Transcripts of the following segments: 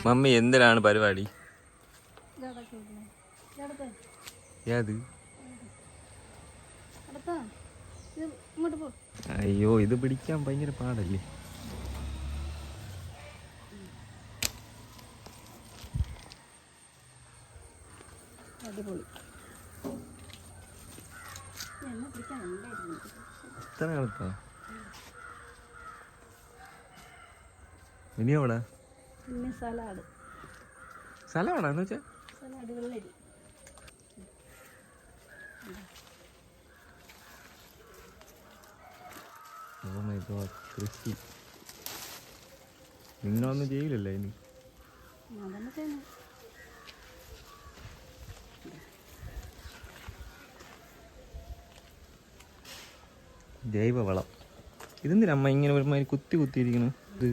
Mummy എന്തിനാണ് പരിപാടി? ഏത്? അയ്യോ, ഇത് പിടിക്കാൻ ഭയങ്കര പാടല്ലേ. ഇത്ര എളുപ്പാ? ഇനി എവിടെ? സലാഡ്. സലാഡാന്ന് വെച്ചാ? സലാഡ് വെള്ളരി. കൃഷി നിങ്ങളൊന്നും ചെയ്യില്ലല്ലോ ഇനി? ജൈവവളം. ഇതെന്തിനാ അമ്മ ഇങ്ങനെ ഒരുമാതിരി കുത്തി കുത്തിയിരിക്കണു? ഇത്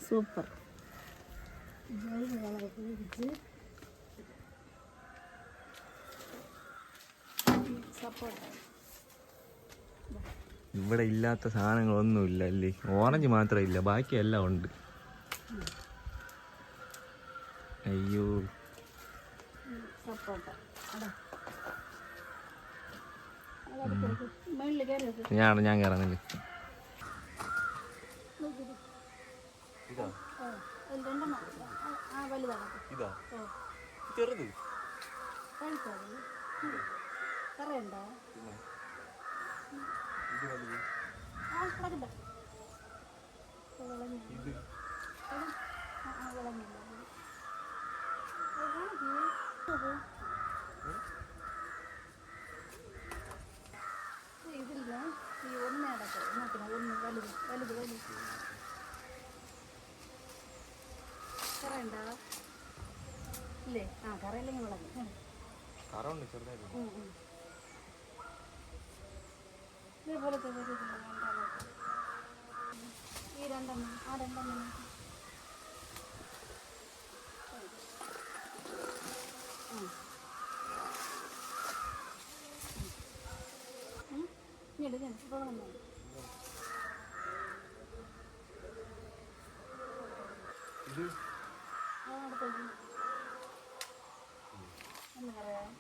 സൂപ്പർ ജൈവവളം ഉപയോഗിച്ച് സപ്പോർട്ട്. ഇവിടെ ഇല്ലാത്ത സാധനങ്ങളൊന്നുമില്ല അല്ലേ? ഓറഞ്ച് മാത്രമില്ല, ബാക്കി എല്ലാം ഉണ്ട്. അയ്യോ, ഞാൻ കയറാന്നില്ല. ഇതാ ചെറുത് കറയുണ്ടോ? ഇതില്ല, ഈ ഒന്നേടൊക്കെ ഒന്ന് വലുത് വലുത് വലുത് കറയുണ്ടോ? ഇല്ലേ? കറയില്ലെങ്കിൽ വിളഞ്ഞു. കറുണ്ട് ചെറുതായിട്ട്. ഇതേപോലത്തെ ഈ രണ്ടെണ്ണം, ആ രണ്ടെണ്ണം എടുക്കാൻ ഇപ്പോൾ വന്നു. അടുത്തേക്ക് ഒന്ന് പറയാം.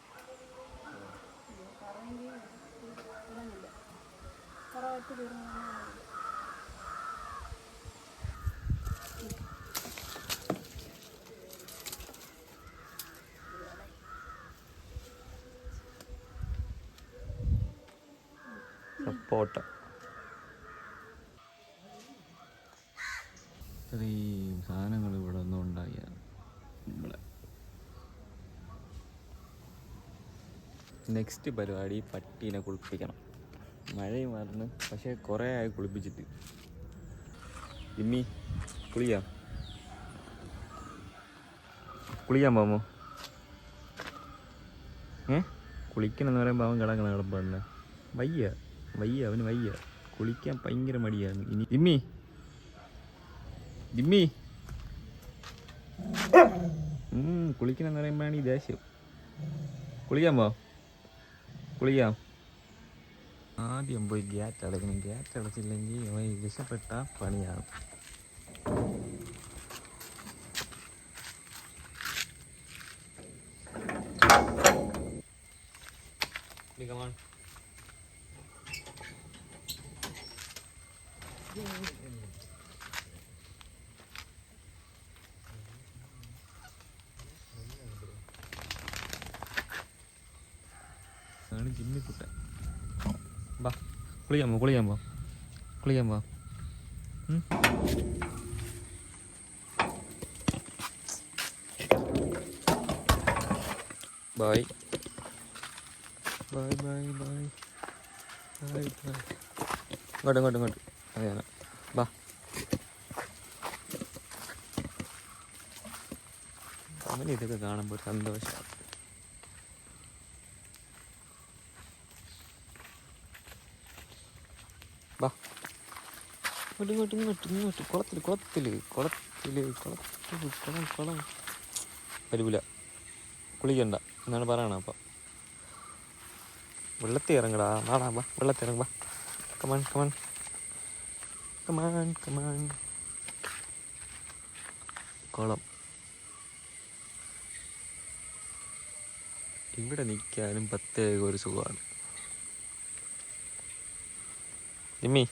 കറയെങ്കിൽ ഇളങ്ങില്ല, കറ വെച്ച് തീർന്നു. സപ്പോട്ട. ഇത്രയും സാധനങ്ങൾ ഇവിടെ ഒന്നും ഉണ്ടായ നമ്മളെ നെക്സ്റ്റ് പരിപാടി പട്ടീനെ കുളിപ്പിക്കണം. മഴയും വരണം, പക്ഷേ കുറേ ആയി കുളിപ്പിച്ചിട്ട്. ഇമ്മി കുളിയാം പോമോ? കുളിക്കണമെന്ന് പറയുമ്പോൾ അവൻ കിടപ്പാടില്ല. വയ്യ അവന് വയ്യ, കുളിക്കാൻ ഭയങ്കര മടിയാണ്. ഇനി ജിമ്മി കുളിക്കണമെന്ന് പറയുമ്പോഴാണ് ഈ ദേഷ്യം. കുളിക്കാം. ആദ്യം പോയി ഗ്യാറ്റ് അടയ്ക്കണം. ഗ്യാറ്റ് അടച്ചില്ലെങ്കിൽ അവൻ രക്ഷപ്പെട്ട പണിയാണ്. ആണ് ജിമ്മിക്കുട്ടൻ. ബാ കുളിക്കാൻ പോ. ബൈ. ഇങ്ങോട്ട് അതെയാണ്. ബാ. അവന് ഇതൊക്കെ കാണുമ്പോൾ സന്തോഷമാണ്. ബാ ഇങ്ങോട്ട് കുളത്തിൽ വരൂല. കുളിക്കണ്ട. എന്നാണ് പറയണത്. അപ്പം വെള്ളത്തിൽ ഇറങ്ങടാ, നാടാ വാ, വെള്ളത്തിൽ ഇറങ്ങ വാ. Come on come on come on come on. കുളം ഇവിടെ നിൽക്കാനും പ്രത്യേക ഒരു സുഖമാണ്. ജിമ്മി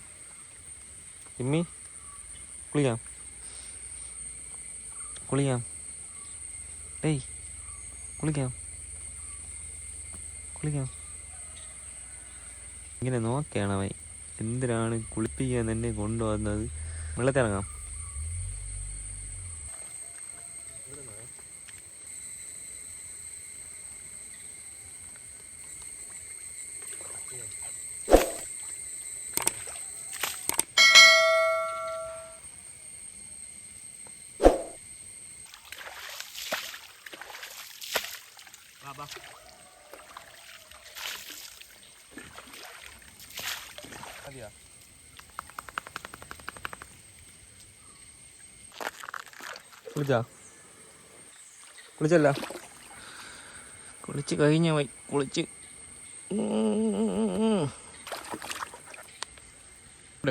ജിമ്മി കുളിക്കാം കുളിക്കാം, ഡേയ് കുളിക്കാം കുളിക്കാം. ഇങ്ങനെ നോക്കുകയാണ് അവൻ, എന്തിനാണ് കുളിപ്പിക്കാൻ തന്നെ കൊണ്ടുവന്നത്. വെള്ളത്തിറങ്ങാം. കുളിച്ചല്ല, കുളിച്ച് കഴിഞ്ഞ പോയി. കുളിച്ച്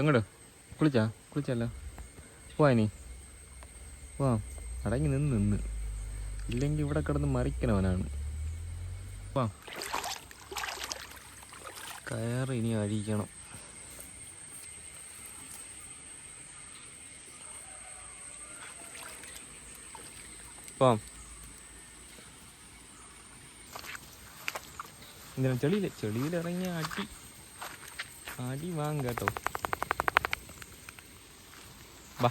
എങ്ങോട്ട് കുളിച്ചല്ല പോവാനി വാ. അടങ്ങി നിന്ന് ഇല്ലെങ്കിൽ ഇവിടെ കിടന്ന് മറിക്കണവനാണ്. വാ, കയറ് ഇനി അഴിക്കണം. പോവാം. എന്തിനാ ചെളിയിലിറങ്ങിയ അടി വാങ്ങ കേട്ടോ. വാ,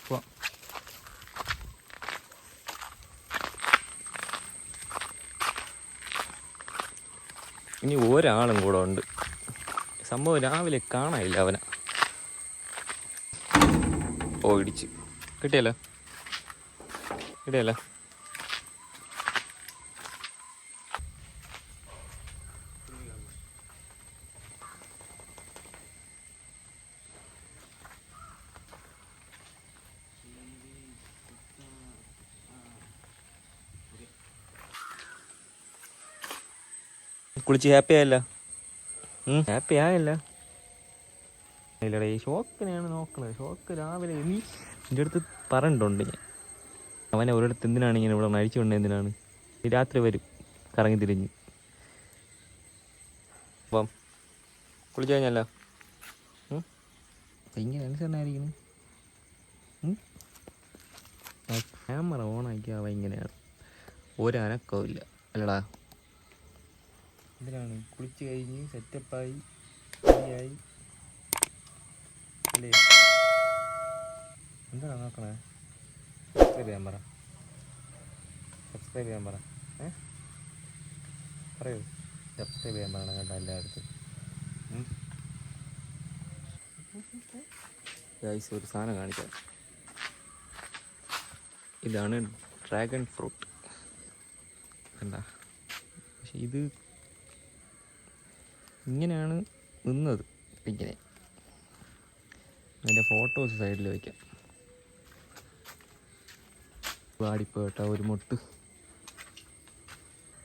പോവാം. ഇനി ഒരാളും കൂടെ ഉണ്ട്. സംഭവം രാവിലെ കാണാനില്ല അവനെ. ഓ, ഇടിച്ച് കിട്ടിയല്ലോ. കുളിച്ച് ഹാപ്പി ആയല്ല? ഹാപ്പി ആയല്ല? ഇല്ലടേ, ഈ ഷോക്കിനെയാണ് നോക്കണത്. ഷോക്ക് രാവിലെ എൻ്റെ അടുത്ത് പറഞ്ഞിട്ടുണ്ട് ഞാൻ. അവനെ ഒരിടത്ത് എന്തിനാണ് ഇങ്ങനെ ഇവിടെ അഴിച്ചുകൊണ്ട്, എന്തിനാണ് ഈ രാത്രി വരും കറങ്ങി തിരിഞ്ഞ്. അപ്പം കുളിച്ച് കഴിഞ്ഞല്ലോ. ഇങ്ങനെ അനുസരണമായിരിക്കുന്നു. ക്യാമറ ഓണാക്കി അവ ഇങ്ങനെയാണ്, ഒരനക്കവും ഇല്ല അല്ലടാ. എന്തിനാണ് കുളിച്ച് കഴിഞ്ഞ് സെറ്റപ്പായി ആയി അല്ലേ? എന്താണ് നോക്കണേ? സബ്സ്ക്രൈബ് ചെയ്യാൻ പറ. പറയൂ, സബ്സ്ക്രൈബ് ചെയ്യാൻ പറയണം കേട്ടോ എല്ലായിടത്തും. ഗൈസ്, ഒരു സാധനം കാണിക്കാം. ഇതാണ് ഡ്രാഗൺ ഫ്രൂട്ട്. കണ്ടാ? പക്ഷെ ഇത് ഇങ്ങനെയാണ് നിന്നത്. ഇങ്ങനെ അതിൻ്റെ ഫോട്ടോസ് സൈഡിൽ വയ്ക്കാം. വാടിപ്പോയിട്ടാ ഒരു മൊട്ട്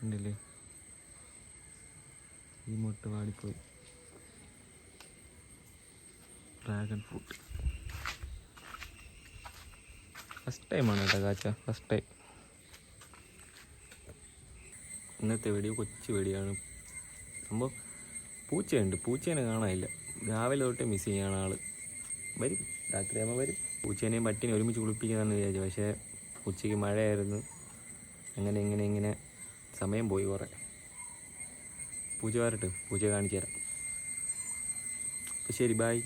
ഉണ്ടല്ലേ, ഈ മൊട്ട് വാടിപ്പോയി. ഡ്രാഗൺ ഫ്രൂട്ട് ഫസ്റ്റ് ടൈമാണ് കേട്ടോ കാച്ച, ഫസ്റ്റ് ടൈം. ഇന്നത്തെ വീഡിയോ കൊച്ചു വീഡിയോയാണ്. സംഭവം പൂച്ചയുണ്ട്, പൂച്ചേനെ കാണാനില്ല. രാവിലെ തൊട്ട് മിസ് ചെയ്യാണ് ആൾ. വരും, രാത്രിയാകുമ്പോൾ വരും. പൂച്ചേനെയും പട്ടിനെയും ഒരുമിച്ച് കുളിപ്പിക്കാമെന്ന് വിചാരിച്ചു. പക്ഷേ ഉച്ചയ്ക്ക് മഴയായിരുന്നു. ഇങ്ങനെ സമയം പോയി കുറേ. പൂച്ച വരട്ടെ, പൂച്ചയെ കാണിച്ചു തരാം. അപ്പോൾ ശരി, ബായ്.